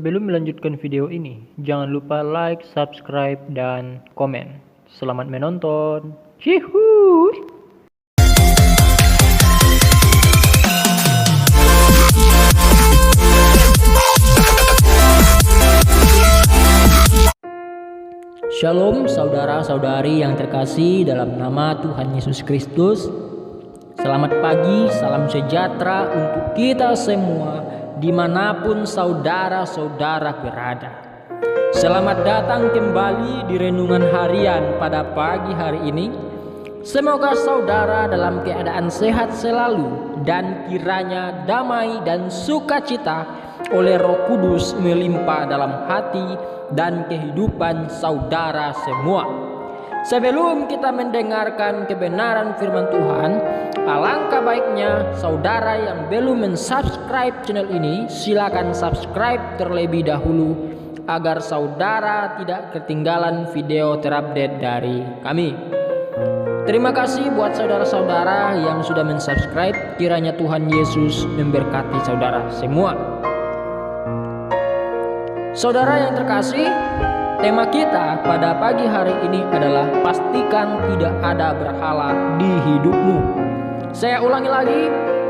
Sebelum melanjutkan video ini, jangan lupa like, subscribe, dan komen. Selamat menonton. Cihuy! Shalom saudara-saudari yang terkasih dalam nama Tuhan Yesus Kristus. Selamat pagi, salam sejahtera untuk kita semua dimanapun saudara-saudara berada. Selamat datang kembali di renungan harian pada pagi hari ini. Semoga saudara dalam keadaan sehat selalu dan kiranya damai dan sukacita oleh Roh Kudus melimpah dalam hati dan kehidupan saudara semua. Sebelum kita mendengarkan kebenaran firman Tuhan, alangkah baiknya saudara yang belum mensubscribe channel ini, silakan subscribe terlebih dahulu agar saudara tidak ketinggalan video terupdate dari kami. Terima kasih buat saudara-saudara yang sudah mensubscribe. Kiranya Tuhan Yesus memberkati saudara semua. Saudara yang terkasih, tema kita pada pagi hari ini adalah pastikan tidak ada berhala di hidupmu. Saya ulangi lagi,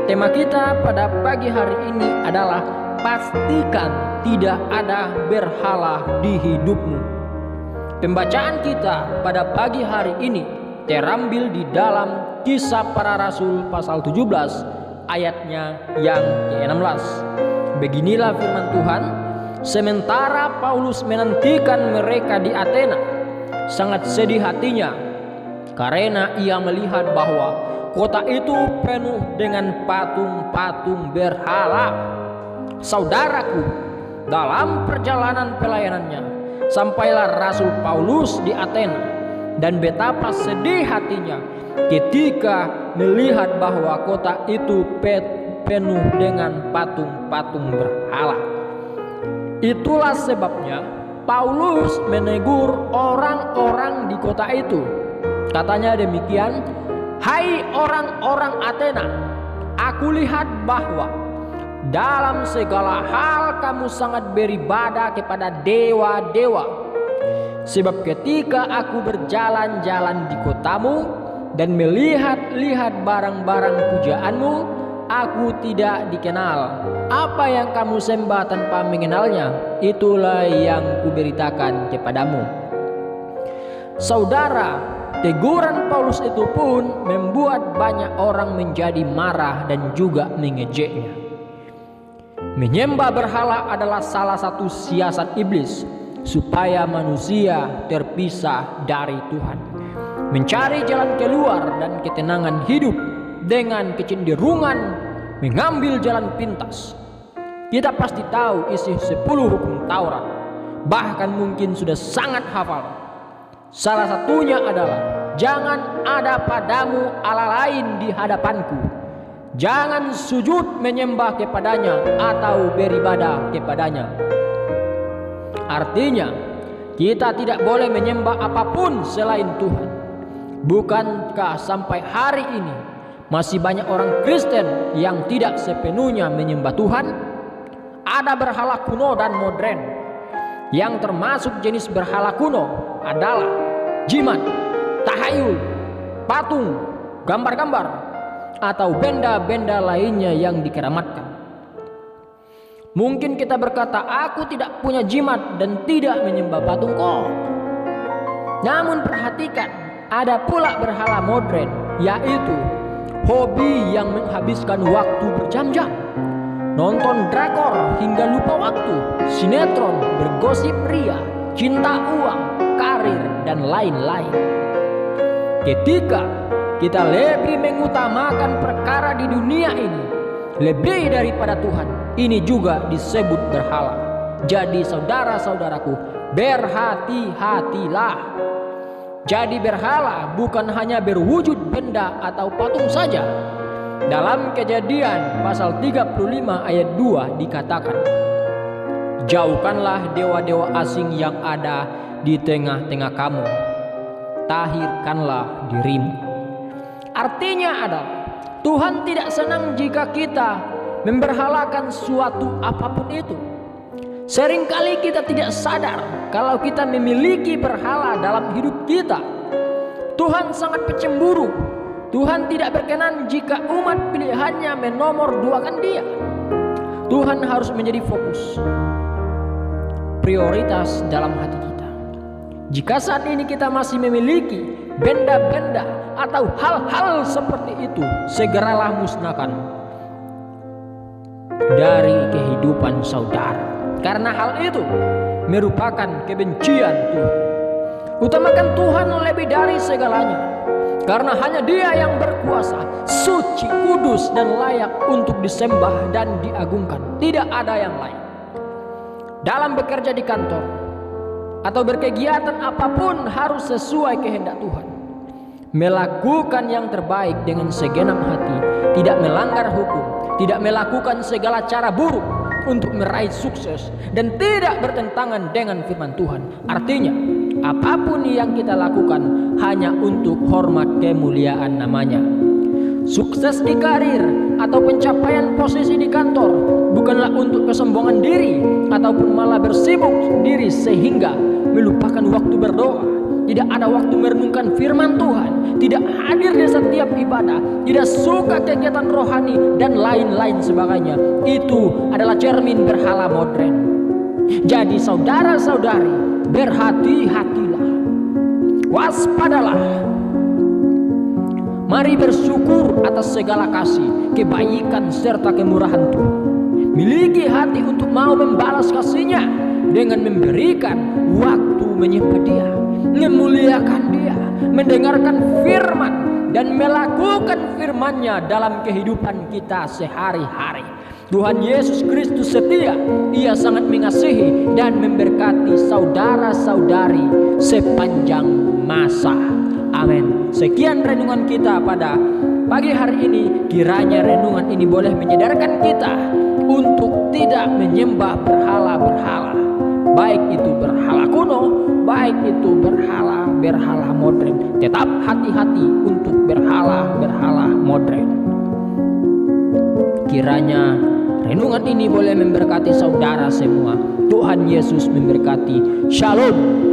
tema kita pada pagi hari ini adalah pastikan tidak ada berhala di hidupmu. Pembacaan kita pada pagi hari ini terambil di dalam Kisah Para Rasul pasal 17 ayatnya yang ke-16. Beginilah firman Tuhan. Sementara Paulus menantikan mereka di Athena, sangat sedih hatinya karena ia melihat bahwa kota itu penuh dengan patung-patung berhala. Saudaraku, dalam perjalanan pelayanannya sampailah Rasul Paulus di Athena, dan betapa sedih hatinya ketika melihat bahwa kota itu penuh dengan patung-patung berhala. Itulah sebabnya Paulus menegur orang-orang di kota itu. Katanya demikian, "Hai orang-orang Athena, aku lihat bahwa dalam segala hal kamu sangat beribadah kepada dewa-dewa. Sebab ketika aku berjalan-jalan di kotamu dan melihat-lihat barang-barang pujaanmu, aku tidak dikenal. Apa yang kamu sembah tanpa mengenalnya, itulah yang kuberitakan kepadamu." Saudara, teguran Paulus itu pun membuat banyak orang menjadi marah dan juga mengejeknya. Menyembah berhala adalah salah satu siasat iblis supaya manusia terpisah dari Tuhan, mencari jalan keluar dan ketenangan hidup dengan kecenderungan mengambil jalan pintas. Kita pasti tahu isi 10 hukum Taurat, bahkan mungkin sudah sangat hafal. Salah satunya adalah jangan ada padamu Allah lain di hadapanku. Jangan sujud menyembah kepadanya atau beribadah kepadanya. Artinya, kita tidak boleh menyembah apapun selain Tuhan. Bukankah sampai hari ini masih banyak orang Kristen yang tidak sepenuhnya menyembah Tuhan? Ada berhala kuno dan modern. Yang termasuk jenis berhala kuno adalah jimat, tahayul, patung, gambar-gambar, atau benda-benda lainnya yang dikeramatkan. Mungkin kita berkata, "Aku tidak punya jimat dan tidak menyembah patung kok." Namun perhatikan, ada pula berhala modern, yaitu hobi yang menghabiskan waktu berjam-jam, nonton drakor hingga lupa waktu, sinetron, bergosip pria, cinta uang, karir, dan lain-lain. Ketika kita lebih mengutamakan perkara di dunia ini lebih daripada Tuhan, ini juga disebut berhala. Jadi saudara-saudaraku, berhati-hatilah. Jadi berhala bukan hanya berwujud benda atau patung saja. Dalam Kejadian pasal 35 ayat 2 dikatakan, "Jauhkanlah dewa-dewa asing yang ada di tengah-tengah kamu. Tahirkanlah dirimu." Artinya adalah Tuhan tidak senang jika kita memberhalakan suatu apapun itu. Seringkali kita tidak sadar kalau kita memiliki berhala dalam hidup kita. Tuhan sangat pencemburu. Tuhan tidak berkenan jika umat pilihannya menomorduakan Dia. Tuhan harus menjadi fokus, prioritas dalam hati kita. Jika saat ini kita masih memiliki benda-benda atau hal-hal seperti itu, segeralah musnahkan dari kehidupan saudara. Karena hal itu merupakan kebencian Tuhan. Utamakan Tuhan lebih dari segalanya. Karena hanya Dia yang berkuasa, suci, kudus, dan layak untuk disembah dan diagungkan. Tidak ada yang lain. Dalam bekerja di kantor atau berkegiatan apapun harus sesuai kehendak Tuhan. Melakukan yang terbaik dengan segenap hati, tidak melanggar hukum, tidak melakukan segala cara buruk untuk meraih sukses, dan tidak bertentangan dengan firman Tuhan. Artinya, apapun yang kita lakukan hanya untuk hormat kemuliaan namanya. Sukses di karir atau pencapaian posisi di kantor bukanlah untuk kesombongan diri ataupun malah bersibuk diri sehingga melupakan waktu berdoa, tidak ada waktu merenungkan firman Tuhan, tidak hadir di setiap ibadah, tidak suka kegiatan rohani, dan lain-lain sebagainya. Itu adalah cermin berhala modern. Jadi saudara-saudari, berhati-hatilah, waspadalah. Mari bersyukur atas segala kasih, kebaikan, serta kemurahan Tuhan. Miliki hati untuk mau membalas kasih-Nya dengan memberikan waktu menyembah Dia, memuliakan Dia, mendengarkan firman, dan melakukan firman-Nya dalam kehidupan kita sehari-hari. Tuhan Yesus Kristus setia. Ia sangat mengasihi dan memberkati saudara-saudari sepanjang masa. Amin. Sekian renungan kita pada pagi hari ini. Kiranya renungan ini boleh menyadarkan kita untuk tidak menyembah berhala-berhala, baik itu berhala kuno, baik itu berhala modern. Tetap hati-hati untuk berhala modern. Kiranya renungan ini boleh memberkati saudara semua. Tuhan Yesus memberkati. Shalom.